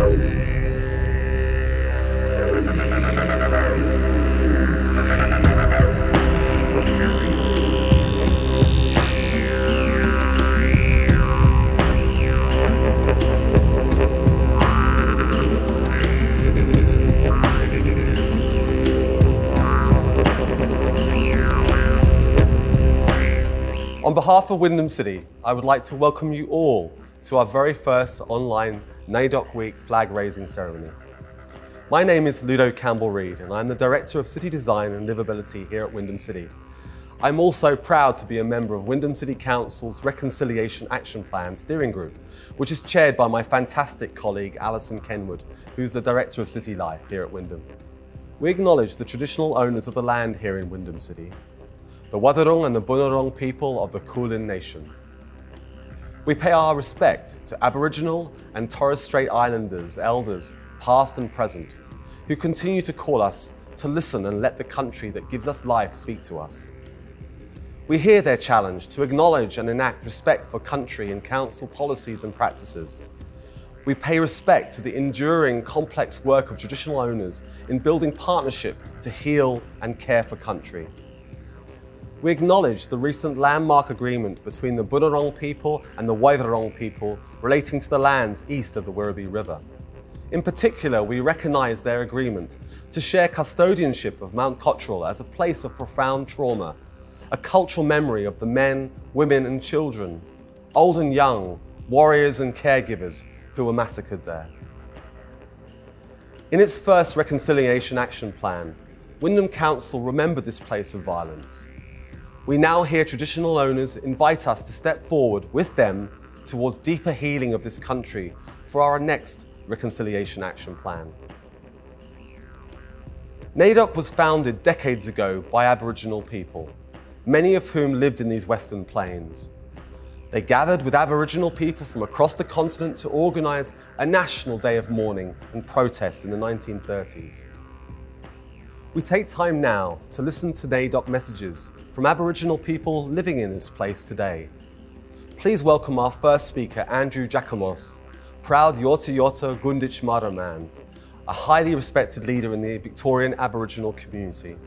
On behalf of Wyndham City, I would like to welcome you all to our very first online NAIDOC Week flag raising ceremony. My name is Ludo Campbell-Reid and I'm the Director of City Design and Livability here at Wyndham City. I'm also proud to be a member of Wyndham City Council's Reconciliation Action Plan Steering Group, which is chaired by my fantastic colleague Alison Kenwood, who's the Director of City Life here at Wyndham. We acknowledge the traditional owners of the land here in Wyndham City, the Wadawurrung and the Bunurong people of the Kulin Nation. We pay our respect to Aboriginal and Torres Strait Islanders, elders, past and present, who continue to call us to listen and let the country that gives us life speak to us. We hear their challenge to acknowledge and enact respect for country and council policies and practices. We pay respect to the enduring, complex work of traditional owners in building partnership to heal and care for country. We acknowledge the recent landmark agreement between the Bunurong people and the Wadawurrung people relating to the lands east of the Werribee River. In particular, we recognise their agreement to share custodianship of Mount Cottrell as a place of profound trauma, a cultural memory of the men, women and children, old and young, warriors and caregivers who were massacred there. In its first Reconciliation Action Plan, Wyndham Council remembered this place of violence. We now hear traditional owners invite us to step forward with them towards deeper healing of this country for our next Reconciliation Action Plan. NAIDOC was founded decades ago by Aboriginal people, many of whom lived in these Western Plains. They gathered with Aboriginal people from across the continent to organise a national day of mourning and protest in the 1930s. We take time now to listen to NAIDOC messages from Aboriginal people living in this place today. Please welcome our first speaker, Andrew Jacamos, proud Yorta Yorta Gunditj Mara man, a highly respected leader in the Victorian Aboriginal community.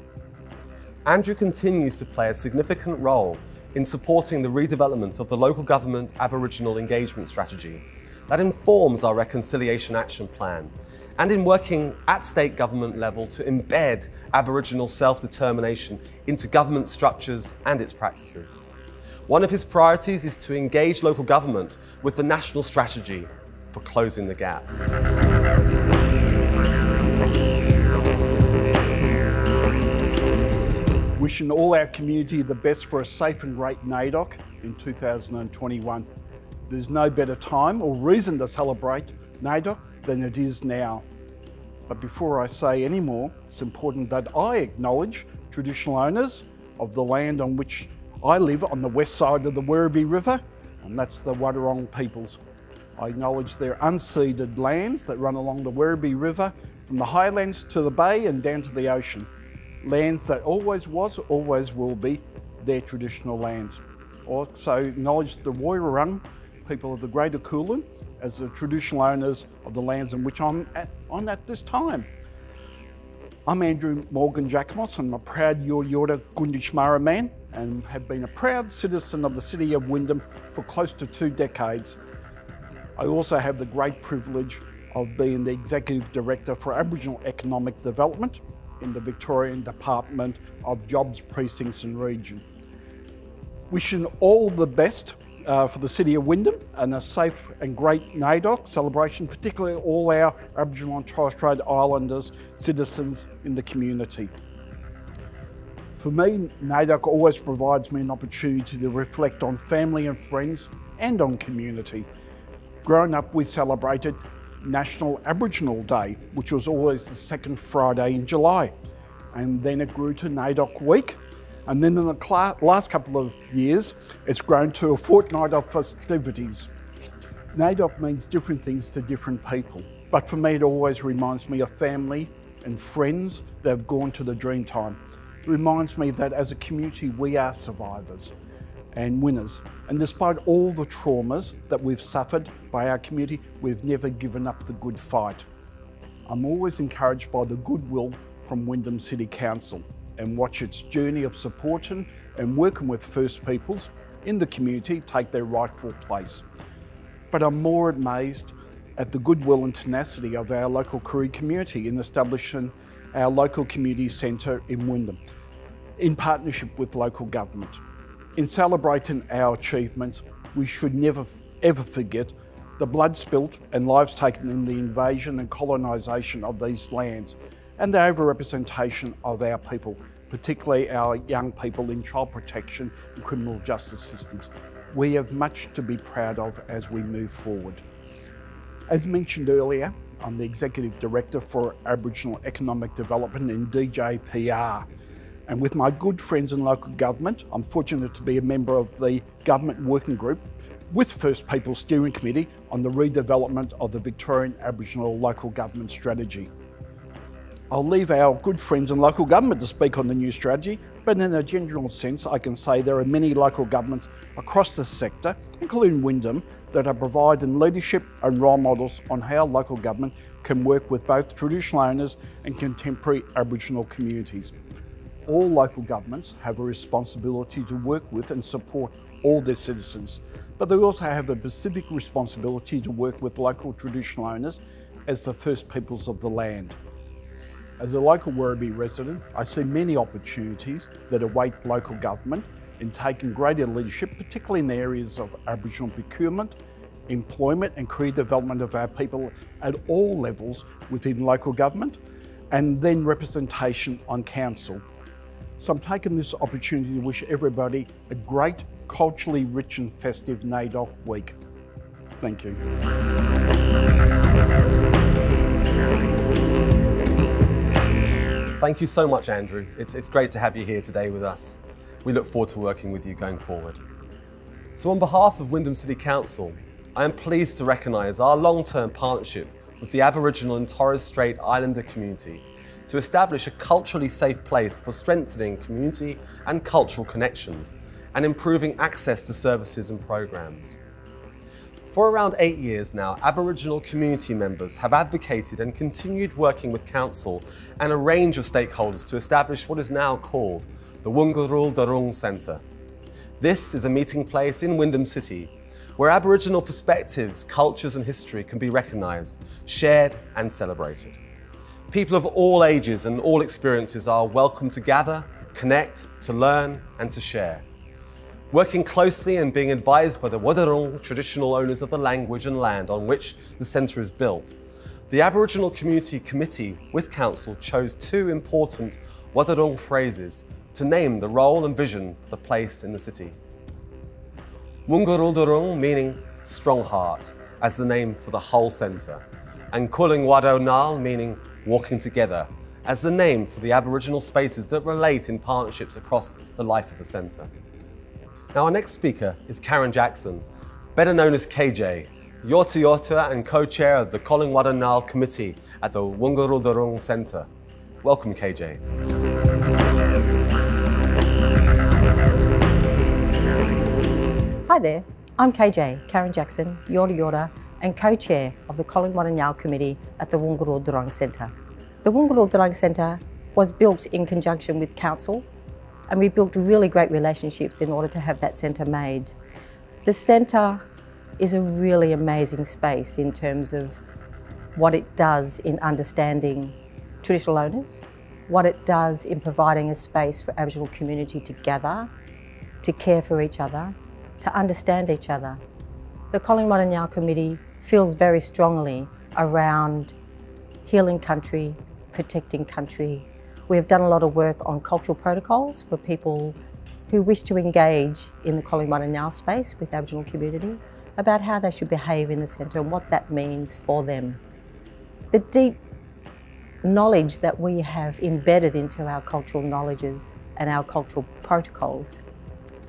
Andrew continues to play a significant role in supporting the redevelopment of the local government Aboriginal engagement strategy that informs our Reconciliation Action Plan, and in working at state government level to embed Aboriginal self-determination into government structures and its practices. One of his priorities is to engage local government with the national strategy for closing the gap. Wishing all our community the best for a safe and great NAIDOC in 2021. There's no better time or reason to celebrate NAIDOC than it is now. But before I say any more, it's important that I acknowledge traditional owners of the land on which I live on the west side of the Werribee River, and that's the Wadawurrung peoples. I acknowledge their unceded lands that run along the Werribee River from the highlands to the bay and down to the ocean. Lands that always was, always will be their traditional lands. I also acknowledge the Wadawurrung people of the Greater Kulin as the traditional owners of the lands in which I'm at this time. I'm Andrew Morgan Jacamos. I'm a proud Yorta Yorta Gunditj Mara man and have been a proud citizen of the City of Wyndham for close to 2 decades. I also have the great privilege of being the Executive Director for Aboriginal Economic Development in the Victorian Department of Jobs, Precincts and Region. Wishing all the best for the City of Wyndham and a safe and great NAIDOC celebration, particularly all our Aboriginal and Torres Strait Islanders citizens in the community. For me, NAIDOC always provides me an opportunity to reflect on family and friends and on community. Growing up, we celebrated National Aboriginal Day, which was always the second Friday in July. And then it grew to NAIDOC Week. And then in the last couple of years, it's grown to a fortnight of festivities. NAIDOC means different things to different people. But for me, it always reminds me of family and friends that have gone to the Dreamtime. It reminds me that as a community, we are survivors. and winners. And despite all the traumas that we've suffered by our community, we've never given up the good fight. I'm always encouraged by the goodwill from Wyndham City Council and watch its journey of supporting and working with First Peoples in the community take their rightful place. But I'm more amazed at the goodwill and tenacity of our local Koori community in establishing our local community centre in Wyndham, in partnership with local government. In celebrating our achievements, we should never ever forget the blood spilt and lives taken in the invasion and colonisation of these lands, and the overrepresentation of our people, particularly our young people in child protection and criminal justice systems. We have much to be proud of as we move forward. As mentioned earlier, I'm the Executive Director for Aboriginal Economic Development in DJPR. And with my good friends in local government, I'm fortunate to be a member of the Government Working Group with First Peoples Steering Committee on the redevelopment of the Victorian Aboriginal Local Government Strategy. I'll leave our good friends in local government to speak on the new strategy, but in a general sense, I can say there are many local governments across the sector, including Wyndham, that are providing leadership and role models on how local government can work with both traditional owners and contemporary Aboriginal communities. All local governments have a responsibility to work with and support all their citizens, but they also have a specific responsibility to work with local traditional owners as the First Peoples of the land. As a local Werribee resident, I see many opportunities that await local government in taking greater leadership, particularly in the areas of Aboriginal procurement, employment and career development of our people at all levels within local government, and then representation on council. So I'm taking this opportunity to wish everybody a great, culturally rich and festive NAIDOC week. Thank you. Thank you so much, Andrew. It's great to have you here today with us. We look forward to working with you going forward. So on behalf of Wyndham City Council, I am pleased to recognise our long-term partnership with the Aboriginal and Torres Strait Islander community to establish a culturally safe place for strengthening community and cultural connections and improving access to services and programs. For around 8 years now, Aboriginal community members have advocated and continued working with Council and a range of stakeholders to establish what is now called the Wungarul Darung Centre. This is a meeting place in Wyndham City where Aboriginal perspectives, cultures and history can be recognised, shared and celebrated. People of all ages and all experiences are welcome to gather, connect, to learn and to share. Working closely and being advised by the Wadawurrung traditional owners of the language and land on which the centre is built, the Aboriginal Community Committee with Council chose two important Wadawurrung phrases to name the role and vision for the place in the city. Wungarul Darung meaning strong heart as the name for the whole centre, and Kuling Wadawnal meaning walking together as the name for the Aboriginal spaces that relate in partnerships across the life of the centre. Now our next speaker is Karen Jackson, better known as KJ, Yorta Yorta and co-chair of the Kuling Wadawnal Committee at the Wungarul Darung Centre. Welcome KJ. Hi there, I'm KJ, Karen Jackson, Yorta Yorta and co-chair of the Kuling Wadawnal Committee at the Wungarul Darung Centre. The Wungarul Darung Centre was built in conjunction with Council, and we built really great relationships in order to have that centre made. The centre is a really amazing space in terms of what it does in understanding traditional owners, what it does in providing a space for Aboriginal community to gather, to care for each other, to understand each other. The Kuling Wadawnal Committee feels very strongly around healing country, protecting country. We have done a lot of work on cultural protocols for people who wish to engage in the Kuling Wadawnal space with Aboriginal community about how they should behave in the centre and what that means for them. The deep knowledge that we have embedded into our cultural knowledges and our cultural protocols,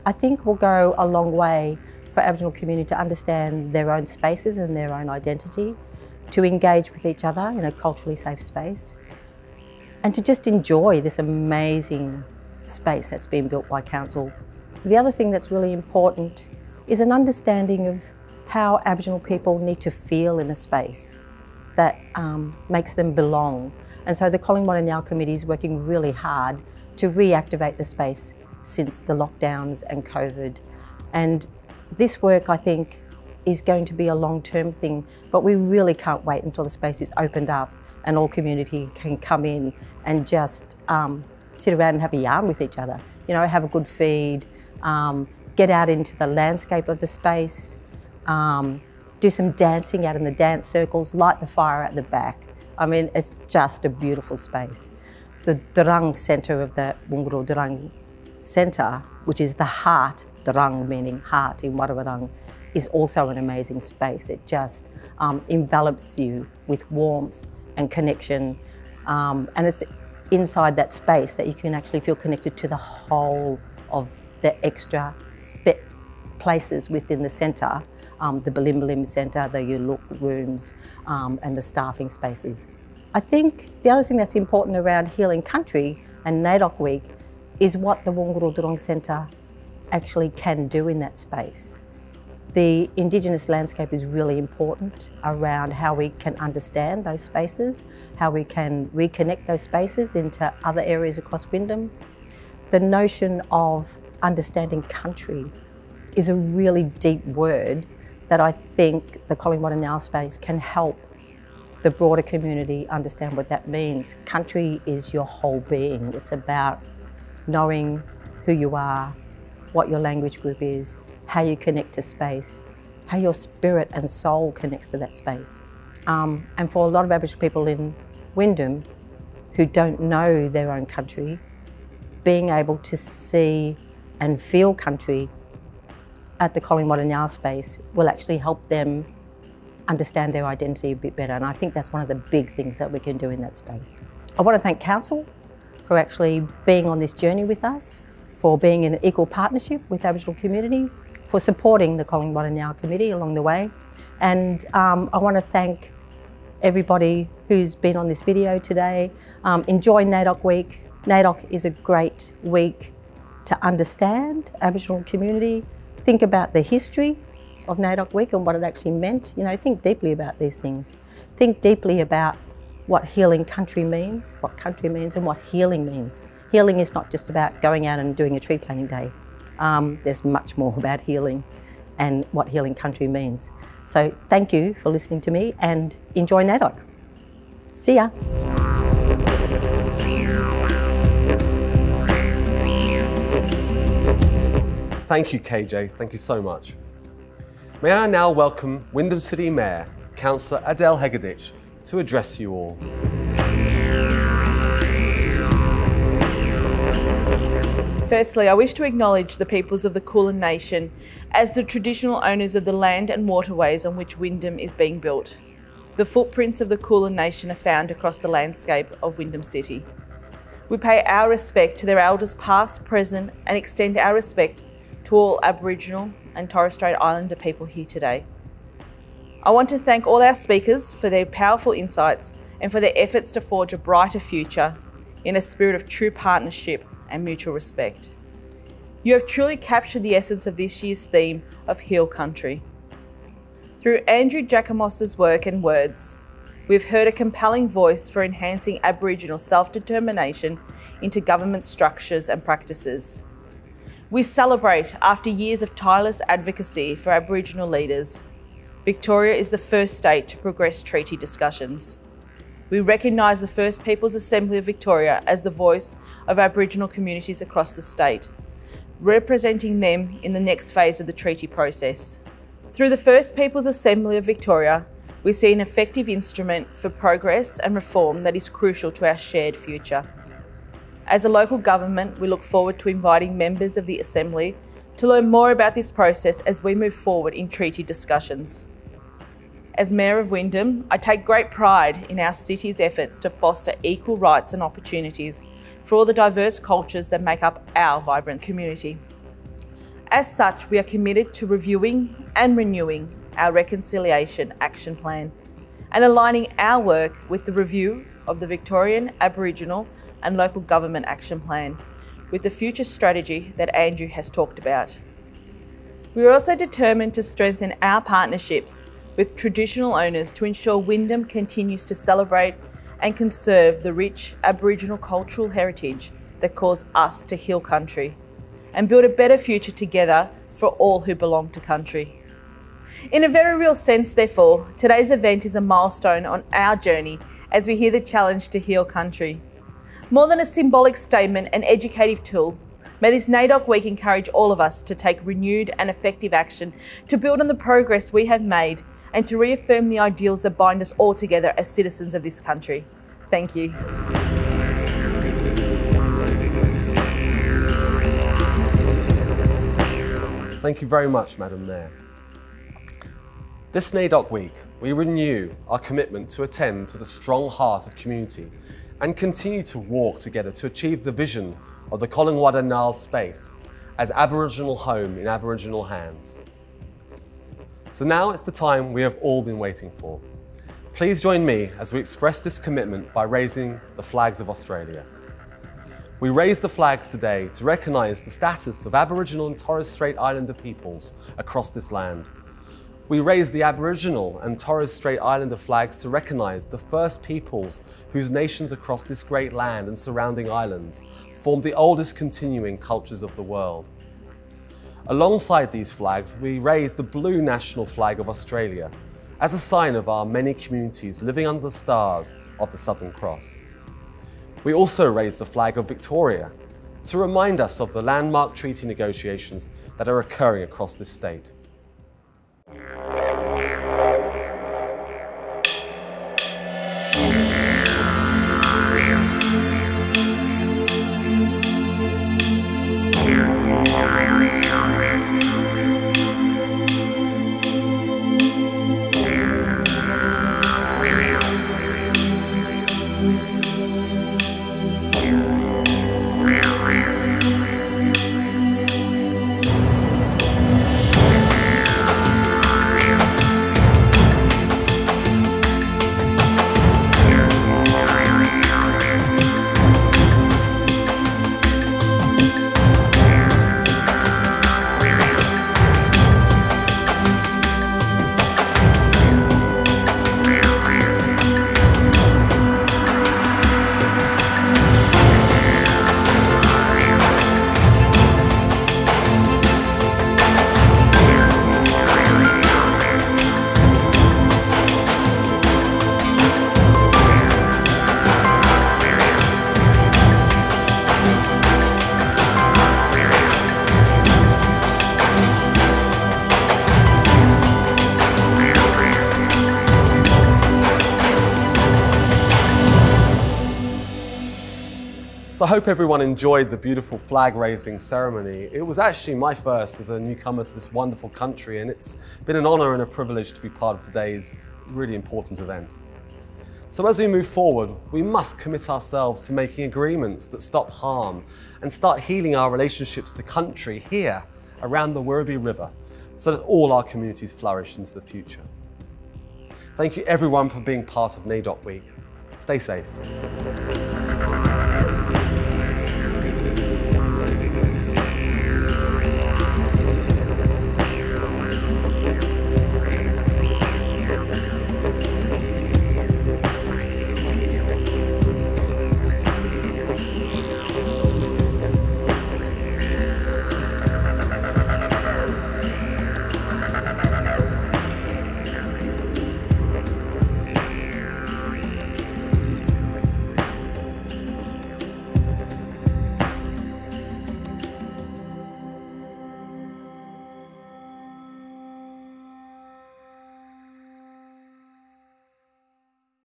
I think will go a long way for Aboriginal community to understand their own spaces and their own identity, to engage with each other in a culturally safe space, and to just enjoy this amazing space that's been built by Council The other thing that's really important is an understanding of how Aboriginal people need to feel in a space that makes them belong. And so the Collingwood and Yale Committee is working really hard to reactivate the space since the lockdowns and COVID. And this work, I think, is going to be a long-term thing, but we really can't wait until the space is opened up and all community can come in and just sit around and have a yarn with each other. You know, have a good feed, get out into the landscape of the space, do some dancing out in the dance circles, light the fire at the back. I mean, it's just a beautiful space. The Durang Centre of the Wunguru Durang Centre, which is the heart, Durang meaning heart in Warawarang, is also an amazing space. It just envelops you with warmth and connection, and it's inside that space that you can actually feel connected to the whole of the extra places within the centre, the Balimbalim Centre, the Yuluk rooms, and the staffing spaces. I think the other thing that's important around Healing Country and NAIDOC Week is what the Wunguru Durang Centre actually can do in that space. The Indigenous landscape is really important around how we can understand those spaces, how we can reconnect those spaces into other areas across Wyndham. The notion of understanding country is a really deep word that I think the Collingwood and Yale space can help the broader community understand what that means. Country is your whole being. It's about knowing who you are, what your language group is, how you connect to space, how your spirit and soul connects to that space. And for a lot of Aboriginal people in Wyndham who don't know their own country, being able to see and feel country at the Collingwood and Yale space will actually help them understand their identity a bit better. And I think that's one of the big things that we can do in that space. I want to thank Council for actually being on this journey with us, for being in an equal partnership with the Aboriginal community, for supporting the Collingwood and Yale Committee along the way. And I want to thank everybody who's been on this video today. Enjoy NAIDOC Week. NAIDOC is a great week to understand Aboriginal community, think about the history of NAIDOC Week and what it actually meant. You know, think deeply about these things. Think deeply about what healing country means, what country means and what healing means. Healing is not just about going out and doing a tree planting day. There's much more about healing and what healing country means. So thank you for listening to me and enjoy NAIDOC. See ya. Thank you, KJ. Thank you so much. May I now welcome Wyndham City Mayor, Councillor Adele Hegeditch, to address you all. Firstly, I wish to acknowledge the peoples of the Kulin Nation as the traditional owners of the land and waterways on which Wyndham is being built. The footprints of the Kulin Nation are found across the landscape of Wyndham City. We pay our respect to their elders past, present, and extend our respect to all Aboriginal and Torres Strait Islander people here today. I want to thank all our speakers for their powerful insights and for their efforts to forge a brighter future in a spirit of true partnership and mutual respect. You have truly captured the essence of this year's theme of Heal Country. Through Andrew Jacomos's work and words, we've heard a compelling voice for enhancing Aboriginal self-determination into government structures and practices. We celebrate after years of tireless advocacy for Aboriginal leaders. Victoria is the first state to progress treaty discussions. We recognise the First Peoples Assembly of Victoria as the voice of Aboriginal communities across the state, representing them in the next phase of the treaty process. Through the First Peoples Assembly of Victoria, we see an effective instrument for progress and reform that is crucial to our shared future. As a local government, we look forward to inviting members of the Assembly to learn more about this process as we move forward in treaty discussions. As Mayor of Wyndham, I take great pride in our city's efforts to foster equal rights and opportunities for all the diverse cultures that make up our vibrant community. As such, we are committed to reviewing and renewing our Reconciliation Action Plan and aligning our work with the review of the Victorian Aboriginal and Local Government Action Plan with the future strategy that Andrew has talked about. We are also determined to strengthen our partnerships with traditional owners to ensure Wyndham continues to celebrate and conserve the rich Aboriginal cultural heritage that calls us to heal country and build a better future together for all who belong to country. In a very real sense, therefore, today's event is a milestone on our journey as we hear the challenge to heal country. More than a symbolic statement and educative tool, may this NAIDOC week encourage all of us to take renewed and effective action to build on the progress we have made and to reaffirm the ideals that bind us all together as citizens of this country. Thank you. Thank you very much, Madam Mayor. This NAIDOC week, we renew our commitment to attend to the strong heart of community and continue to walk together to achieve the vision of the Collingwood Nile space as Aboriginal home in Aboriginal hands. So now it's the time we have all been waiting for. Please join me as we express this commitment by raising the flags of Australia. We raise the flags today to recognise the status of Aboriginal and Torres Strait Islander peoples across this land. We raise the Aboriginal and Torres Strait Islander flags to recognise the first peoples whose nations across this great land and surrounding islands formed the oldest continuing cultures of the world. Alongside these flags, we raise the blue national flag of Australia as a sign of our many communities living under the stars of the Southern Cross. We also raise the flag of Victoria to remind us of the landmark treaty negotiations that are occurring across this state. So I hope everyone enjoyed the beautiful flag raising ceremony. It was actually my first as a newcomer to this wonderful country, and it's been an honour and a privilege to be part of today's really important event. So as we move forward, we must commit ourselves to making agreements that stop harm and start healing our relationships to country here around the Werribee River so that all our communities flourish into the future. Thank you everyone for being part of NAIDOC Week. Stay safe.